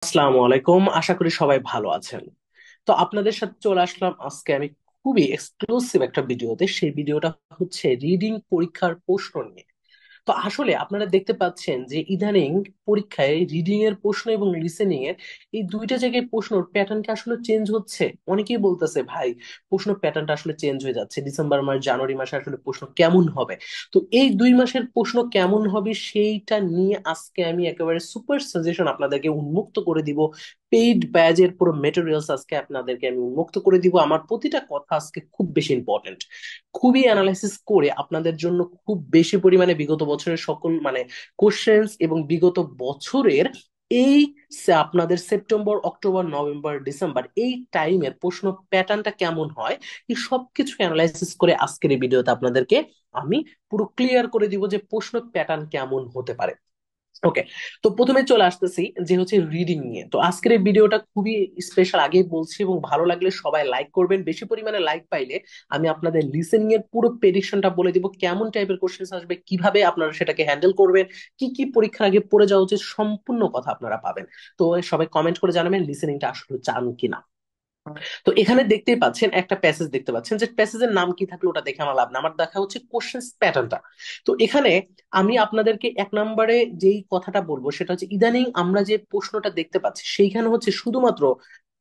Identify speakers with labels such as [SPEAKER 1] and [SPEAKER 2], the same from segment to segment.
[SPEAKER 1] আসসালামু আলাইকুম, আশা করি সবাই ভালো আছেন। তো আপনাদের সাথে চলে আসলাম আজকে আমি খুবই এক্সক্লুসিভ একটা ভিডিওতে। সেই ভিডিওটা হচ্ছে রিডিং পরীক্ষার প্রশ্ন নিয়ে। তো আসলে আপনারা দেখতে পাচ্ছেন যে ইদানিং পরীক্ষায় রিডিং এর প্রশ্ন এবং লিসেনিং এর এই দুইটা জায়গায় প্রশ্নের প্যাটার্ন কি আসলে চেঞ্জ হচ্ছে। অনেকেই বলতেছে ভাই প্রশ্ন প্যাটার্নটা আসলে চেঞ্জ হয়ে যাচ্ছে, ডিসেম্বর মাস জানুয়ারি মাসে আসলে প্রশ্ন কেমন হবে। তো এই 2 মাসের প্রশ্ন কেমন হবে সেইটা নিয়ে আজকে আমি একেবারে সুপার সাজেশন আপনাদেরকে উন্মুক্ত করে দিব। পেইড ব্যাজের পুরো মেটেরিয়ালস আজকে আপনাদেরকে আমি উন্মুক্ত করে দিব। আমার প্রতিটা কথা আজকে খুব বেশি ইম্পর্টেন্ট, খুবই অ্যানালাইসিস করে আপনাদের জন্য খুব বেশি পরিমাণে বিগত বছরের সকল কোশ্চেন্স এবং বিগত বছরের এই আপনাদের সেপ্টেম্বর অক্টোবর নভেম্বর ডিসেম্বর এই টাইমের প্রশ্ন প্যাটার্নটা কেমন হয়, এই সবকিছু অ্যানালাইসিস করে আজকের এই ভিডিওতে আপনাদেরকে আমি পুরো ক্লিয়ার করে দিব যে প্রশ্ন প্যাটার্ন কেমন হতে পারে। ওকে, তো প্রথমে চলে আসতেছি যে হচ্ছে রিডিং নিয়ে। তো আজকের এই ভিডিওটা খুবই স্পেশাল, আগেই বলছি, এবং ভালো লাগলে সবাই লাইক করবেন। বেশি পরিমাণে লাইক পাইলে আমি আপনাদের লিসেনিং এর পুরো প্রেডিকশনটা বলে দিব, কেমন টাইপের কোশ্চেন আসবে, কিভাবে আপনারা সেটাকে হ্যান্ডেল করবেন, কি কি পরীক্ষার আগে পড়ে যাওয়া উচিত, সম্পূর্ণ কথা আপনারা পাবেন। তো সবাই কমেন্ট করে জানাবেন লিসেনিংটা আসলে চান কিনা। তো এখানে দেখতেই পাচ্ছেন একটা প্যাসেজ দেখতে পাচ্ছেন, যে প্যাসেজের নাম কি থাকলে ওটা দেখে আমার লাভ না, আমার দেখা হচ্ছে কোশ্চেন প্যাটার্নটা। তো এখানে আমি আপনাদেরকে 1 নম্বরে যেই কথাটা বলবো সেটা হচ্ছে ইদানিং আমরা যে প্রশ্নটা দেখতে পাচ্ছি সেইখানে হচ্ছে শুধুমাত্র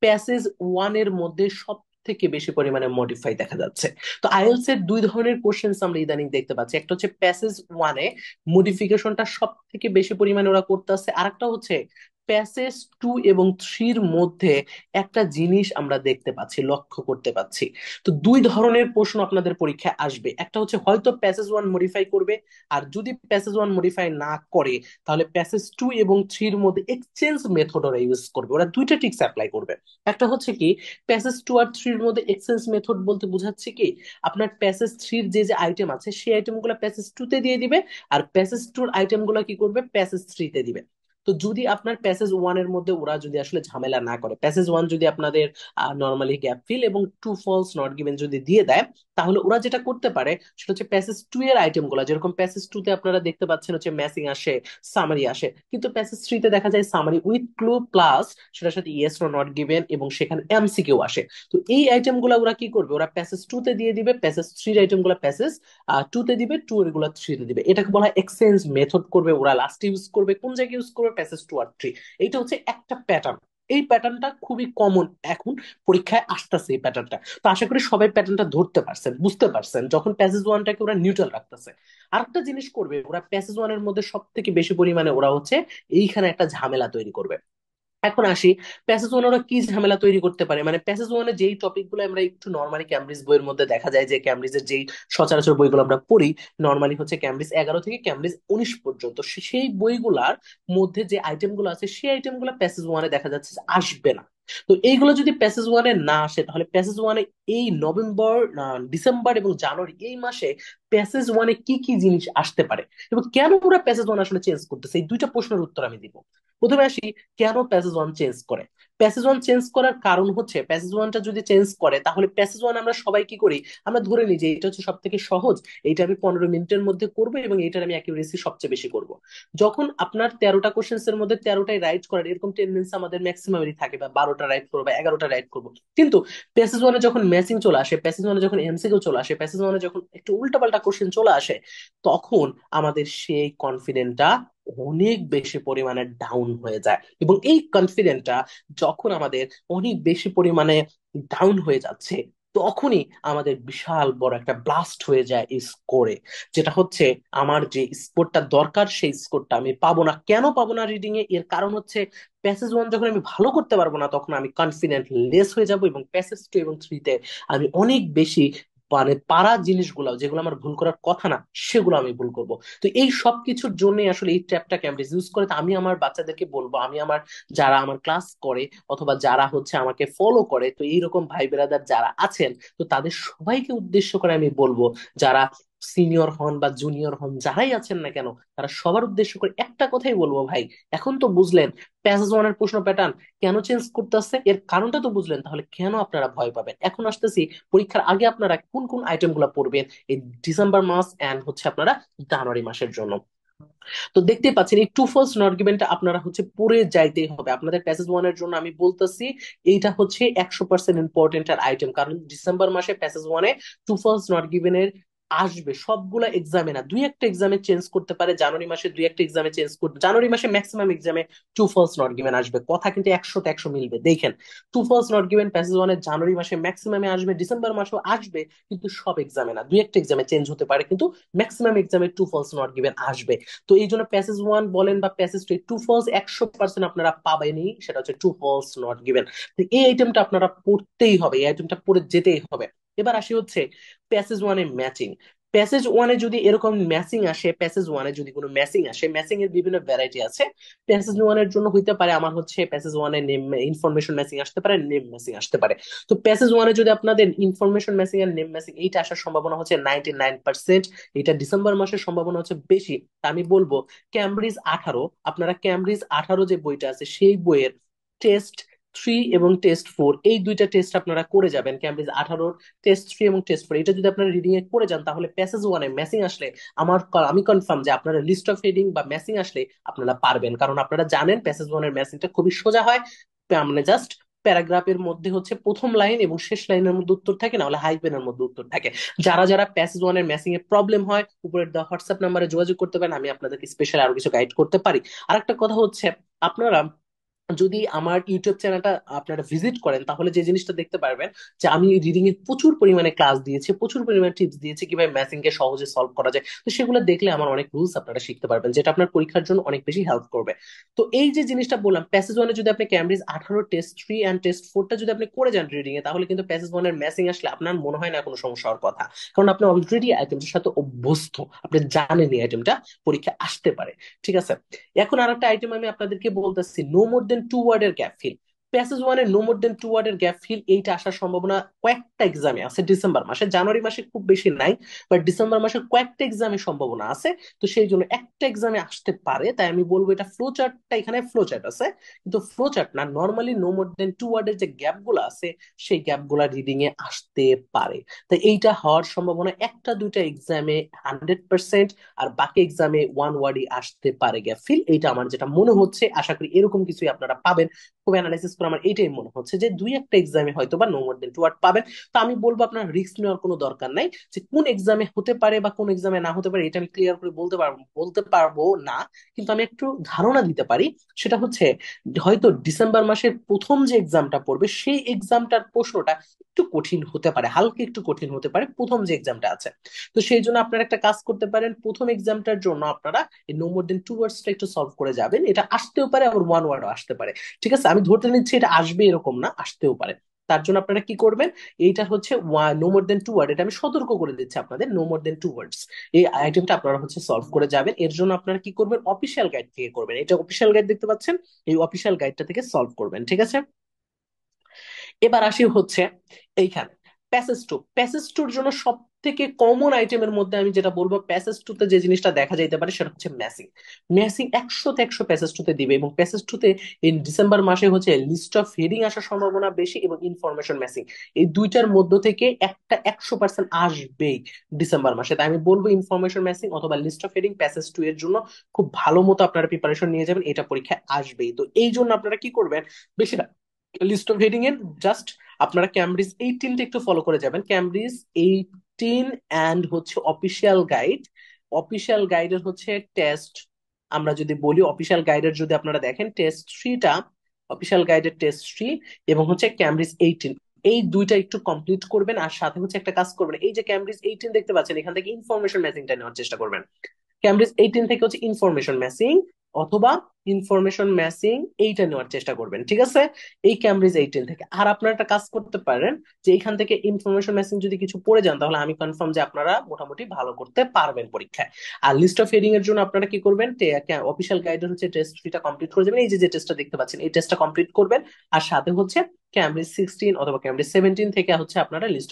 [SPEAKER 1] প্যাসেজ ওয়ান এর মধ্যে সব থেকে বেশি পরিমাণে মডিফাই দেখা যাচ্ছে। তো আইএলটিএস এর 2 ধরনের কোশ্চেন আমরা ইদানিং দেখতে পাচ্ছি, একটা হচ্ছে প্যাসেজ ওয়ানে মডিফিকেশনটা সব থেকে বেশি পরিমাণে ওরা করতে আসছে, আরেকটা হচ্ছে প্যাসেজ টু এবং থ্রির মধ্যে একটা জিনিস আমরা দেখতে পাচ্ছি, লক্ষ্য করতে পাচ্ছি। তো 2 ধরনের প্রশ্ন আপনাদের পরীক্ষায় আসবে, একটা হচ্ছে হয়তো প্যাসেজ ওয়ান মডিফাই করবে, আর যদি প্যাসেজ ওয়ান মডিফাই না করে তাহলে প্যাসেজ টু এবং থ্রির মধ্যে এক্সচেঞ্জ মেথড ওরা ইউজ করবে, ওরা দুইটা টিক্স অ্যাপ্লাই করবে। একটা হচ্ছে কি, প্যাসেজ টু আর থ্রির মধ্যে এক্সচেঞ্জ মেথড বলতে বোঝাচ্ছে কি, আপনার প্যাসেজ থ্রির যে যে আইটেম আছে সেই আইটেম গুলো প্যাসেজ টু তে দিয়ে দিবে, আর প্যাসেজ টুর আইটেম গুলো কি করবে, প্যাসেজ থ্রিতে দিবে। তো যদি আপনার প্যাসেজ ওয়ান এর মধ্যে ওরা যদি আসলে ঝামেলা না করে, প্যাসেজ ওয়ান যদি আপনাদের নর্মালি গ্যাপ ফিল এবং টু ফলস নট গিভেন যদি দিয়ে দেয়, তাহলে ওরা যেটা করতে পারে সেটা হচ্ছে প্যাসেজ টু এর আইটেম গুলো, যেরকম প্যাসেজ টু তে আপনারা দেখতে পাচ্ছেন হচ্ছে ম্যাচিং আসে, সামারি আসে, কিন্তু প্যাসেজ থ্রিতে দেখা যায় সামারি উইথ ক্লু প্লাস সেটার সাথে ইয়েস ও নট গিভেন এবং সেখানে এমসিকিউ আসে। তো এই আইটেম গুলো ওরা কি করবে, ওরা প্যাসেজ টু তে দিয়ে দিবে, প্যাসেজ থ্রির আইটেম গুলো প্যাসেজ টু তে দিবে, টু এর গুলো থ্রিতে দিবে। এটাকে বলা হয় এক্সচেঞ্জ মেথড করবে ওরা, লাস্ট ইউজ করবে কোন জায়গায় ইউজ করবে, প্যাসেজ টু আর থ্রি। এইটা হচ্ছে একটা প্যাটার্ন। এই প্যাটার্নটা খুবই কমন এখন পরীক্ষায় আসতেছে এই প্যাটার্নটা। তো আশা করি সবাই প্যাটার্নটা ধরতে পারছেন, বুঝতে পারছেন, যখন প্যাসেজ ওয়ানটাকে ওরা নিউট্রাল রাখতেছে। আরেকটা জিনিস করবে ওরা, প্যাসেজ ওয়ানের মধ্যে সব থেকে বেশি পরিমাণে ওরা হচ্ছে এইখানে একটা ঝামেলা তৈরি করবে। এখন আসি প্যাসেজ ওয়ান ওরা কি ঝামেলা তৈরি করতে পারে। প্যাসেজ ওয়ানে যেই টপিক গুলো আমরা একটু নর্মালি ক্যামব্রিজ বইয়ের মধ্যে দেখা যায়, যে ক্যামব্রিজের যেই সচরাচর বইগুলো আমরা পড়ি নর্মালি হচ্ছে ক্যামব্রিজ 11 থেকে ক্যামব্রিজ 19 পর্যন্ত, সেই বইগুলার মধ্যে যে আইটেম গুলো আছে সেই আইটেম গুলো প্যাসেজ ওয়ানে দেখা যাচ্ছে যে আসবে না। তো এইগুলো যদি প্যাসেজ ওয়ানে না আসে তাহলে প্যাসেজ ওয়ানে এই নভেম্বর ডিসেম্বর এবং জানুয়ারি এই মাসে প্যাসেজ ওয়ানে কি কি জিনিস আসতে পারে এবং কেন ওরা প্যাসেজ ওয়ান আসলে চেঞ্জ করতেছে, এই দুইটা প্রশ্নের উত্তর আমি দিব। প্রথমে আসি কেন প্যাসেজ ওয়ান চেঞ্জ করে। প্যাসেজ ওয়ান চেঞ্জ করার কারণ হচ্ছে প্যাসেজ ওয়ানটা যদি চেঞ্জ করে তাহলে প্যাসেজ ওয়ান আমরা সবাই কি করি, আমরা ধরে নিই যে এটা হচ্ছে সব থেকে সহজ, এইটা আমি 15 মিনিটের মধ্যে করবো এবং এইটার আমি অ্যাকিউরেসি সবচেয়ে বেশি করব। যখন আপনার 13টা কোশ্চেন্স এর মধ্যে 13টাই রাইট করার এরকম টেন্ডেন্সি আমাদের ম্যাক্সিমামই থাকে, বা 12টা রাইট করবো বা 11টা রাইট করবো, কিন্তু প্যাসেজ ওয়ানে যখন ম্যাচিং চলে আসে, প্যাসেজ ওয়ানে যখন এমসিকিউ চলে আসে, প্যাসেজ ওয়ানে যখন একটু উল্টাপাল্টা কোশ্চেন চলে আসে, তখন আমাদের সেই কনফিডেন্টটা অনেক বেশি পরিমাণে ডাউন হয়ে যায়। এবং এই কনফিডেন্টটা যখন আমাদের অনেক বেশি পরিমাণে ডাউন হয়ে যাচ্ছে, তখনই আমাদের বিশাল বড় একটা ব্লাস্ট হয়ে যায় এই স্কোরে, যেটা হচ্ছে আমার যে স্কোরটা দরকার সেই স্কোরটা আমি পাবো না। কেন পাবো না রিডিং এ, এর কারণ হচ্ছে প্যাসেজ ওয়ান যখন আমি ভালো করতে পারবো না তখন আমি কনফিডেন্ট লেস হয়ে যাব, এবং প্যাসেজ টু এবং থ্রিতে আমি অনেক বেশি পারা জিনিসগুলো যেগুলো আমার ভুল করার কথা না সেগুলো আমি ভুল করব। তো এই সব কিছুর জন্যই আসলে এই ট্র্যাপটা ক্যামব্রিজ ইউজ করে। তো আমি আমার বাচ্চাদেরকে বলবো, আমি আমার যারা আমার ক্লাস করে অথবা যারা হচ্ছে আমাকে ফলো করে, তো এইরকম ভাই বেরাদার যারা আছেন, তো তাদের সবাইকে উদ্দেশ্য করে আমি বলবো, যারা সিনিয়র হন বা জুনিয়র হন যারাই আছেন না কেন, তারা সবার উদ্দেশ্য করে একটা কথাই বলবো, ভাই এখন তো বুঝলেন প্যাসেজ ওয়ানের প্রশ্ন প্যাটার্ন কেন চেঞ্জ করতেছে, এর কারণটা তো বুঝলেন, তাহলে কেন আপনারা ভয় পাবেন। এখন আসতেছি পরীক্ষার আগে আপনারা কোন কোন আইটেম গুলা পড়বেন এই ডিসেম্বর মাস এন্ড হচ্ছে আপনারা জানুয়ারি মাসের জন্য। তো দেখতেই পাচ্ছেন এই টু ফলস নট গিভেনটা আপনারা হচ্ছে পড়ে যাইতেই হবে আপনাদের প্যাসেজ ওয়ানের জন্য। আমি বলতেছি এইটা হচ্ছে 100% ইম্পর্টেন্ট আর আইটেম, কারণ ডিসেম্বর মাসে প্যাসেজ ওয়ানে টু ফলস নট গিভেনের আসবে। সবগুলা এক্সামে না, দুই একটা এক্সামে চেঞ্জ করতে পারে, জানুয়ারি মাসে দুই একটা এক্সামে চেঞ্জ করতে, জানুয়ারি মাসে ম্যাক্সিমাম এক্সামে টু ফলস নট গিভেন আসবে। কথা কিন্তু 100তে 100 মিলবে। দেখেন, true false not given passage ওয়ানে জানুয়ারি মাসে ম্যাক্সিমামে আসবে, ডিসেম্বর মাসেও আসবে, কিন্তু সব এক্সামে না, দুই একটা এক্সামে চেঞ্জ হতে পারে, কিন্তু ম্যাক্সিমাম এক্সামে টু ফলস নট গিভেন আসবে। তো এই জন্য প্যাসেজ ওয়ান বলেন বা প্যাসেজ টু, টু ফলস 100% আপনারা পাবেনই, সেটা হচ্ছে টু ফলস নট গিভেন। এই আইটেমটা আপনারা পড়তেই হবে, এই আইটেমটা পড়ে যেতেই হবে। এবার আসি হচ্ছে প্যাসেজ ওয়ানে ম্যাচিং। প্যাসেজ ওয়ানে যদি এরকম ম্যাচিং আসে, প্যাসেজ ওয়ানে যদি কোনো ম্যাচিং আসে, ম্যাচিং এর বিভিন্ন ভ্যারাইটি আছে। প্যাসেজ ওয়ানের জন্য হইতে পারে আমার হচ্ছে প্যাসেজ ওয়ানে নেম ইনফরমেশন ম্যাচিং আসতে পারে, নেম ম্যাচিং আসতে পারে। তো প্যাসেজ ওয়ানে যদি আপনাদের ইনফরমেশন ম্যাচিং আর নেম ম্যাচিং এইটা আসার সম্ভাবনা হচ্ছে 99%, এটা ডিসেম্বর মাসের সম্ভাবনা হচ্ছে বেশি। তা আমি বলবো ক্যামব্রিজ 18, আপনারা ক্যামব্রিজ 18 যে বইটা আছে সেই বইয়ের টেস্ট 3 এবং টেস্ট 4, এই দুইটা টেস্ট আপনারা করে যাবেন। ক্যামব্রিজ 18 টেস্ট 3 এবং টেস্ট 4 এটা যদি আপনারা রিডিং এ করে যান, তাহলে প্যাসেজ ওয়ানে ম্যাসিং আসলে আমি কনফার্ম যে আপনারা লিস্ট অফ হেডিং বা ম্যাসিং আসলে আপনারা পারবেন, কারণ আপনারা জানেন প্যাসেজ ওয়ানের ম্যাসিংটা খুবই সোজা হয়। মানে জাস্ট প্যারাগ্রাফের মধ্যে হচ্ছে প্রথম লাইন এবং শেষ লাইনের মধ্যে উত্তর থাকে, না হলে হাইফেনের মধ্যে উত্তর থাকে। যারা যারা প্যাসেজ ওয়ানের ম্যাসিং এর প্রবলেম হয়, উপরের দেওয়া হোয়াটসঅ্যাপ নাম্বারে যোগাযোগ করতে পারেন, আমি আপনাদেরকে স্পেশাল আরো কিছু গাইড করতে পারি। আরেকটা কথা হচ্ছে, আপনারা যদি আমার ইউটিউব চ্যানেলটা আপনারা ভিজিট করেন, তাহলে যে জিনিসটা দেখতে পারবেন যে আমি রিডিং এ প্রচুর পরিমাণে ক্লাস দিয়েছি, প্রচুর পরিমাণে টিপস দিয়েছি কিভাবে ম্যাথিং কে সহজে সলভ করা যায়। তো সেগুলো দেখলে আমার অনেক রুলস আপনারা শিখতে পারবেন, যেটা আপনার পরীক্ষার জন্য অনেক বেশি হেল্প করবে। তো এই যে জিনিসটা বললাম, প্যাসেজ ওয়ানে যদি আপনি ক্যামব্রিজ 18 টেস্ট 3 এন্ড টেস্ট 4টা যদি আপনি করে যান রিডিং এ, তাহলে কিন্তু প্যাসেজ ওয়ানের ম্যাথিং আসলে আপনার মনে হয় না কোনো সমস্যা হওয়ার কথা, কারণ আপনি অলরেডি আইটেমটার সাথে অভ্যস্ত, আপনি জানেন এই আইটেমটা পরীক্ষা আসতে পারে। ঠিক আছে, এখন আর একটা আইটেম আমি আপনাদেরকে বলতেছি, নো মোর দেন 2 ওয়ার্ডের গ্যাপ ফিল। প্যাসেজ ওয়ানে নো মোর দেন 2 ওয়ার্ডের গ্যাপ ফিল এইটা আসার সম্ভাবনা কয়েকটা এক্সামে আছে ডিসেম্বর মাসে, জানুয়ারি মাসে খুব বেশি নাই, বাট ডিসেম্বর মাসে কয়েকটা এক্সামে সম্ভাবনা আছে। তো সেই জন্য একটা এক্সামে আসতে পারে, তাই আমি বলবো এটা ফ্লো চার্টটা, এখানে ফ্লো চার্ট আছে কিন্তু ফ্লো চার্ট না, নর্মালি নো মোর দেন 2 ওয়ার্ডের যে গ্যাপ গুলো আছে সেই গ্যাপ গুলা রিডিং এ আসতে পারে। তাই এইটা হওয়ার সম্ভাবনা একটা দুইটা এক্সামে 100%, আর বাকি এক্সামে 1 ওয়ার্ডই আসতে পারে গ্যাপ ফিল। এইটা আমার যেটা মনে হচ্ছে, আশা করি এরকম কিছুই আপনারা পাবেন। খুব অ্যানালাইসিস করে আমার এইটাই মনে হচ্ছে যে দুই একটা এক্সামে হয়তো বা নো মোর দেন 2 ওয়ার্ড পাবেন। তো আমি বলবো আপনার রিস্ক নেওয়ার কোনো দরকার নাই, যে কোন এক্সামে হতে পারে বা কোন এক্সামে না হতে পারে এটা আমি ক্লিয়ার করে বলতে পারবো না, কিন্তু আমি একটু ধারণা দিতে পারি। সেটা হচ্ছে হয়তো ডিসেম্বর মাসের প্রথম যে এক্সামটা পড়বে সেই এক্সামটার প্রশ্নটা একটু কঠিন হতে পারে, হালকা একটু কঠিন হতে পারে প্রথম যে এক্সামটা আছে। তো সেই জন্য আপনারা একটা কাজ করতে পারেন, প্রথম এক্সামটার জন্য আপনারা এই নো মোর দেন 2 ওয়ার্ডসটা একটু সলভ করে যাবেন। এটা আসতেও পারে, আবার 1 ওয়ার্ডও আসতে পারে। ঠিক আছে, আমি ধরতে নিচ্ছি এটা আসবে এরকম না, আসতেও পারে। তার জন্য আপনারা কি করবেন, এইটা হচ্ছে নো মোর দেন 2 ওয়ার্ড, এটা আমি সতর্ক করে দিচ্ছি আপনাদের, নো মোর দেন 2 ওয়ার্ডস এই আইটেমটা আপনারা হচ্ছে সলভ করে যাবেন। এর জন্য আপনারা কি করবেন, অফিসিয়াল গাইড থেকে করবেন, এটা অফিসিয়াল গাইড দেখতে পাচ্ছেন, এই অফিসিয়াল গাইডটা থেকে সলভ করবেন। ঠিক আছে, এবার আসি হচ্ছে এইখানে প্যাসেজ টুর জন্য সব থেকে কমন আইটেমের মধ্যে আমি যেটা বলবো, প্যাসেজ 2 তে যে জিনিসটা দেখা যাইতে পারে সেটা হচ্ছে ম্যাসিং। ম্যাসিং 100-তে 100 প্যাসেজ 2 তে দিবে, এবং প্যাসেজ 2 তে এই ডিসেম্বর মাসে হচ্ছে লিস্ট অফ হেডিং আসার সম্ভাবনা বেশি, এবং ইনফরমেশন ম্যাসিং, এই দুইটার মধ্য থেকে একটা 100% আসবেই ডিসেম্বর মাসে। তাই আমি বলবো ইনফরমেশন ম্যাসিং অথবা লিস্ট অফ হেডিং প্যাসেজ 2 এর জন্য খুব ভালো মতো আপনারা প্রিপারেশন নিয়ে যাবেন, এটা পরীক্ষায় আসবেই। তো এই জন্য আপনারা কি করবেন, বেশিরভাগ লিস্ট অফ হেডিং এর জাস্ট আপনারা ক্যামব্রিজ 18টা একটু ফলো করে যাবেন। ক্যামব্রিজ 18 অ্যান্ড হচ্ছে অফিসিয়াল গাইড, অফিসিয়াল গাইডের হচ্ছে টেস্ট, আমরা যদি বলি অফিসিয়াল গাইডের যদি আপনারা দেখেন টেস্ট 3টা, অফিসিয়াল গাইডের টেস্ট 3 এবং হচ্ছে ক্যামব্রিজ 18, এই দুইটা একটু কমপ্লিট করবেন। আর সাথে হচ্ছে একটা কাজ করবেন, এই যে ক্যামব্রিজ 18 দেখতে পাচ্ছেন, এখান থেকে ইনফরমেশন ম্যাচিংটা নেওয়ার চেষ্টা করবেন। ক্যামব্রিজ 18 থেকে হচ্ছে ইনফরমেশন ম্যাচিং অথবা ইনফরমেশন ম্যাচিং এইটা নেওয়ার চেষ্টা করবেন। ঠিক আছে, এই ক্যামব্রিজ 18 থেকে। আর আপনারা একটা কাজ করতে পারেন, যে এখান থেকে ইনফরমেশন ম্যাচিং যদি কিছু পড়ে যান, তাহলে আমি কনফার্ম যে আপনারা মোটামুটি ভালো করতে পারবেন পরীক্ষায়। আর লিস্ট অফ হেডিং এর জন্য আপনারা কি করবেন, অফিসিয়াল গাইডের হচ্ছে টেস্ট 3টা কমপ্লিট করে যাবেন, এই যে যে টেস্টটা দেখতে পাচ্ছেন এই টেস্টটা কমপ্লিট করবেন। আর সাথে হচ্ছে ক্যামব্রিজ 16 অথবা ক্যামব্রিজ 17 থেকে হচ্ছে আপনারা লিস্ট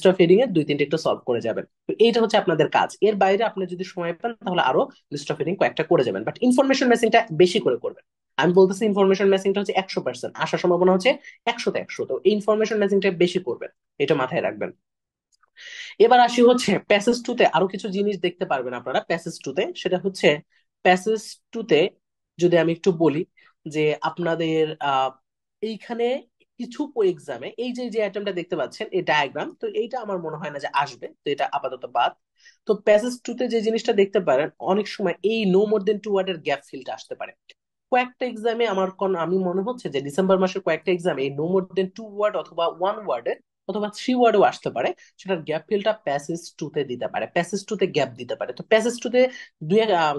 [SPEAKER 1] অফ হেডিং এর 2-3টা একটু সলভ করে যাবেন। তো এইটা হচ্ছে আপনাদের কাজ। এর বাইরে আপনি যদি সময় পান তাহলে আরো লিস্ট অফ হেডিং কয়েকটা করে যাবেন, বাট ইনফরমেশন ম্যাচিংটা বেশি করে করবেন। আমি বলতেছি ইনফরমেশন ম্যাচিংটা হচ্ছে 100% আসার সম্ভাবনা হচ্ছে 100-তে 100, তো এই ইনফরমেশন ম্যাচিংটা বেশি করবেন, এটা মাথায় রাখবেন। এবার আসি হচ্ছে প্যাসেজ টুতে আরো কিছু জিনিস দেখতে পারবেন আপনারা প্যাসেজ টুতে, সেটা হচ্ছে প্যাসেজ টুতে যদি আমি একটু বলি যে আপনাদের এইখানে কিছু এক্সামে এই যে যে আইটেমটা দেখতে পাচ্ছেন এই ডায়াগ্রাম, তো এইটা আমার মনে হয় না যে আসবে, তো এটা আপাতত বাদ। তো প্যাসেজ টুতে যে জিনিসটা দেখতে পারেন অনেক সময় এই নো মোর দেন টু ওয়ার্ডের গ্যাপ ফিলটা আসতে পারে কয়েকটা এক্সামে। আমি মনে হচ্ছে যে ডিসেম্বর মাসের কয়েকটা এক্সামে এই নো মোর দেন টু ওয়ার্ড অথবা ওয়ান ওয়ার্ডের অথবা থ্রি ওয়ার্ডও আসতে পারে, সেটার গ্যাপ ফিলটা প্যাসেজ টুতে দিতে পারে, প্যাসেজ টুতে গ্যাপ দিতে পারে। তো প্যাসেজ টুতে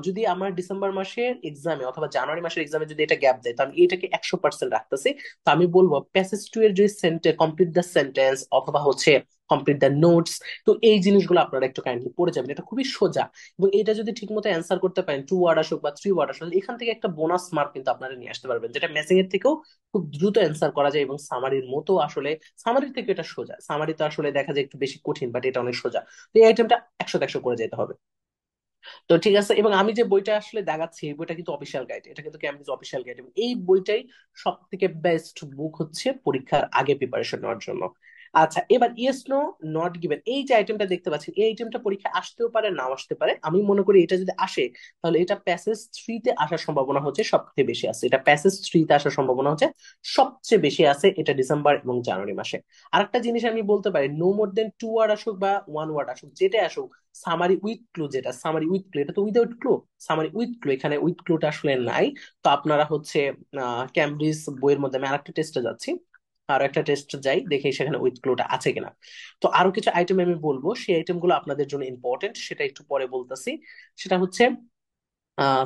[SPEAKER 1] যদি আমার ডিসেম্বর মাসের এক্সামে অথবা জানুয়ারি মাসের এক্সামে যদি এটা গ্যাপ দেয় তো আমি এটাকে 100% রাখতেছি। তো আমি বলবো প্যাসেজ টু এর যে কমপ্লিট দ্য সেন্টেন্স অথবা হচ্ছে কমপ্লিট দ্য নোটস, তো এই জিনিসগুলো আপনারা একটু কাইন্ডলি পড়ে যাবেন, এটা খুবই সোজা। এবং এটা যদি ঠিক মতো অ্যান্সার করতে পারেন টু ওয়ার্ড আসুক বা থ্রি ওয়ার্ড আসুক, এখান থেকে একটা বোনাস মার্ক কিন্তু আপনারা নিয়ে আসতে পারবেন, যেটা ম্যাচিং এর থেকেও খুব দ্রুত অ্যান্সার করা যায় এবং সামারির মতো আসলে সামারির থেকে এটা সোজা। সামারি তো আসলে দেখা যায় একটু বেশি কঠিন, বাট এটা অনেক সোজা। তো এই আইটেমটা 100-100 করে যেতে হবে। তো ঠিক আছে, এবং আমি যে বইটা আসলে দেখাচ্ছি এই বইটা কিন্তু অফিসিয়াল গাইড, এটা কিন্তু ক্যামব্রিজ অফিসিয়াল গাইড, এবং এই বইটাই সব থেকে বেস্ট বুক হচ্ছে পরীক্ষার আগে প্রিপারেশন নেওয়ার জন্য। আচ্ছা, এবার ইয়েস নো নট গিভেন এই যে আইটেমটা দেখতে পাচ্ছেন, এই আইটেমটা পরীক্ষা আসতেও পারে নাও আসতে পারে। আমি মনে করি এটা যদি আসে তাহলে এটা প্যাসেজ থ্রিতে আসার সম্ভাবনা হচ্ছে সবচেয়ে বেশি আছে, এটা প্যাসেজ থ্রিতে আসার সম্ভাবনা হচ্ছে সবচেয়ে বেশি আছে, এটা ডিসেম্বর এবং জানুয়ারি মাসে। আরেকটা জিনিস আমি বলতে পারি, নো মোর দেন টু ওয়ার্ড আসুক বা ওয়ান ওয়ার্ড আসুক, যেটা আসুক সামারি উইথ ক্লু, যেটা সামারি উইথ ক্লু এটা তো without clue, summary with clue এখানে উইথ ক্লুটা আসলে নাই। তো আপনারা হচ্ছে ক্যামব্রিজ বইয়ের মধ্যে আমি আরেকটা টেস্টে যাচ্ছি, আরো একটা টেস্ট যাই দেখি সেখানে উইথ ক্লুটা আছে কিনা। তো আরো কিছু আইটেম আমি বলবো, সেই আইটেম গুলো আপনাদের জন্য ইম্পর্টেন্ট, সেটা একটু পরে বলতেছি। সেটা হচ্ছে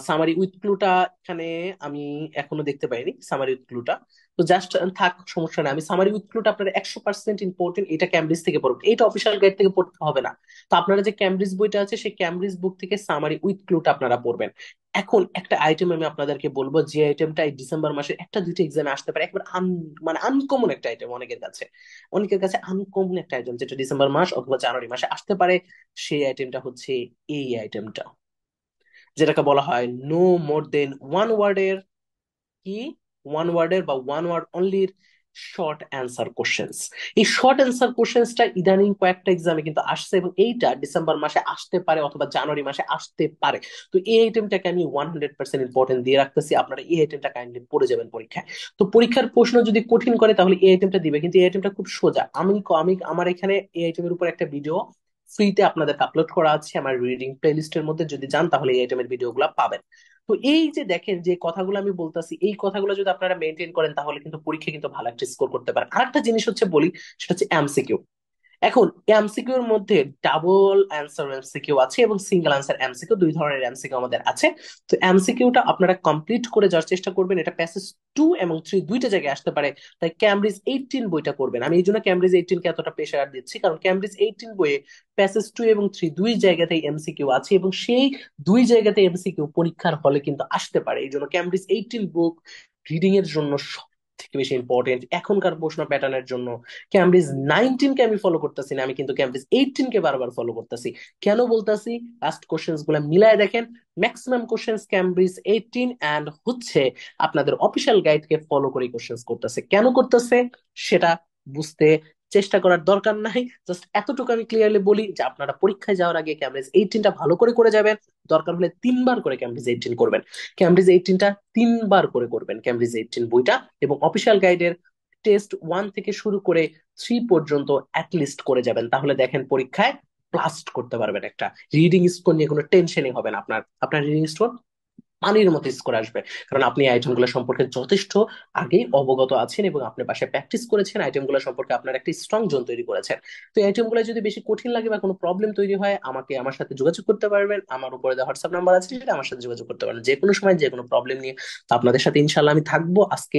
[SPEAKER 1] সামারি উইথ ক্লুটা এখানে আমি এখনো দেখতে পাইনি সামারি উইথ ক্লুটা। তো জাস্ট থাক, সমস্যা নেই, আমি সামারি উইথ ক্লুটা আপনার 100% ইম্পর্টেন্ট, এটা ক্যামব্রিজ থেকে পড়বেন, এটা অফিসিয়াল গাইড থেকে পড়তে হবে না। তো আপনারা যে ক্যামব্রিজ বইটা আছে সেই ক্যামব্রিজ বুক থেকে সামারি উইথ ক্লুটা আপনারা পড়বেন। এখন একটা আইটেম আমি আপনাদেরকে বলবো, যে আইটেমটা এই ডিসেম্বর মাসের একটা দুইটা এক্সামে আসতে পারে, একবার মানে আনকমন একটা আইটেম অনেকের কাছে আনকমন একটা আইটেম, যেটা ডিসেম্বর মাস অথবা জানুয়ারি মাসে আসতে পারে। সেই আইটেমটা হচ্ছে এই আইটেমটা, যেটাকে বলা হয় নো মোর দেন ওয়ান ওয়ার্ডের কি ওয়ান ওয়ার্ডের বা ওয়ান ওয়ার্ড অনলির শর্ট অ্যান্সার কোশ্চেন্স। এই শর্ট অ্যান্সার কোশ্চেন্সটা ইদানিং কয়েকটা এক্সামে কিন্তু আসছে, এবং এইটা ডিসেম্বর মাসে আসতে পারে অথবা জানুয়ারি মাসে আসতে পারে। তো এই আইটেমটাকে আমি 100% ইম্পর্টেন্ট দিয়ে রাখতেছি, আপনারা এই আইটেমটা কাইন্ডলি পড়ে যাবেন পরীক্ষায়। তো পরীক্ষার প্রশ্ন যদি কঠিন করে তাহলে এই আইটেমটা দিবে, কিন্তু এই আইটেমটা খুব সোজা। আমি আমার এখানে এই আইটেমের উপর একটা ভিডিও ফ্রিতে আপনাদের আপলোড করা আছে আমার রিডিং প্লেলিস্টের মধ্যে, যদি যান তাহলে এই আইটেমের ভিডিওগুলো পাবেন। তো এই যে দেখেন যে কথাগুলো আমি বলতাছি, এই কথাগুলো যদি আপনারা মেনটেন করেন তাহলে কিন্তু পরীক্ষা কিন্তু ভালো একটা স্কোর করতে পারেন। আরেকটা জিনিস হচ্ছে বলি, সেটা হচ্ছে এমসিকিউ। এখন এমসিকিউ এর মধ্যে ডাবল অ্যান্সার এমসিকিউ আছে এবং সিঙ্গেল অ্যান্সার এমসিকিউ, দুই ধরনের এমসিকিউ আমাদের আছে। তো এমসিকিউটা আপনারা কমপ্লিট করে যাওয়ার চেষ্টা করবেন, এটা প্যাসেজ টু এবং থ্রি দুইটা জায়গায় আসতে পারে। তাই ক্যামব্রিজ 18 বইটা করবেন, আমি এই জন্য ক্যামব্রিজ 18 কে এতটা প্রেশার দিচ্ছি, কারণ ক্যামব্রিজ 18 বইয়ে প্যাসেজ টু এবং থ্রি দুই জায়গাতেই এমসিকিউ আছে, এবং সেই দুই জায়গাতে এমসিকিউ পরীক্ষার হলে কিন্তু আসতে পারে। এই জন্য ক্যামব্রিজ 18 বুক রিডিং এর জন্য সব থেকে বেশি ইম্পর্টেন্ট এখনকার প্রশ্ন প্যাটার্নের জন্য। ক্যামব্রিজ 19 কে আমি ফলো করতেছি না, আমি কিন্তু ক্যামব্রিজ 18 কে বারবার ফলো করতেছি। কেন বলতেছি, লাস্ট কোশ্চেন্স গুলো মিলায় দেখেন, ম্যাক্সিমাম কোশ্চেন্স ক্যামব্রিজ 18 এন্ড হচ্ছে আপনাদের অফিসিয়াল গাইড কে ফলো করে কোশ্চেন্স করতেছে। কেন করতেছে সেটা বুঝতে চেষ্টা করার দরকার নাই, জাস্ট এতটুকু আমি ক্লিয়ারলি বলি যে আপনারা পরীক্ষায় যাওয়ার আগে ক্যামব্রিজ 18টা ভালো করে করে যাবেন, দরকার হলে 3 বার করে ক্যামব্রিজ 18 করবেন, ক্যামব্রিজ 18টা 3 বার করে করবেন ক্যামব্রিজ 18 বইটা, এবং অফিসিয়াল গাইডের টেস্ট ওয়ান থেকে শুরু করে থ্রি পর্যন্ত অ্যাটলিস্ট করে যাবেন, তাহলে দেখেন পরীক্ষায় ব্লাস্ট করতে পারবেন একটা। রিডিং স্কোর নিয়ে কোনো টেনশনই হবে না, আপনার আপনার রিডিং স্কোর পানির মতো স্কোর আসবে, কারণ আপনি আইটেমগুলো সম্পর্কে যথেষ্ট আগেই অবগত আছেন এবং আপনি পাশে প্র্যাকটিস করেছেন, আইটেমগুলো সম্পর্কে আপনার একটা স্ট্রং জোন তৈরি করেছেন। তো এই আইটেমগুলো যদি বেশি কঠিন লাগে বা কোনো প্রবলেম তৈরি হয় আমার সাথে যোগাযোগ করতে পারবেন, আমার উপরে দেওয়া হোয়াটসঅ্যাপ নাম্বার আছে, সেটা আমার সাথে যোগাযোগ করতে পারেন যে কোনো সময় যে কোনো প্রবলেম নিয়ে। তো আপনাদের সাথে ইনশাল্লাহ আমি থাকবো। আজকে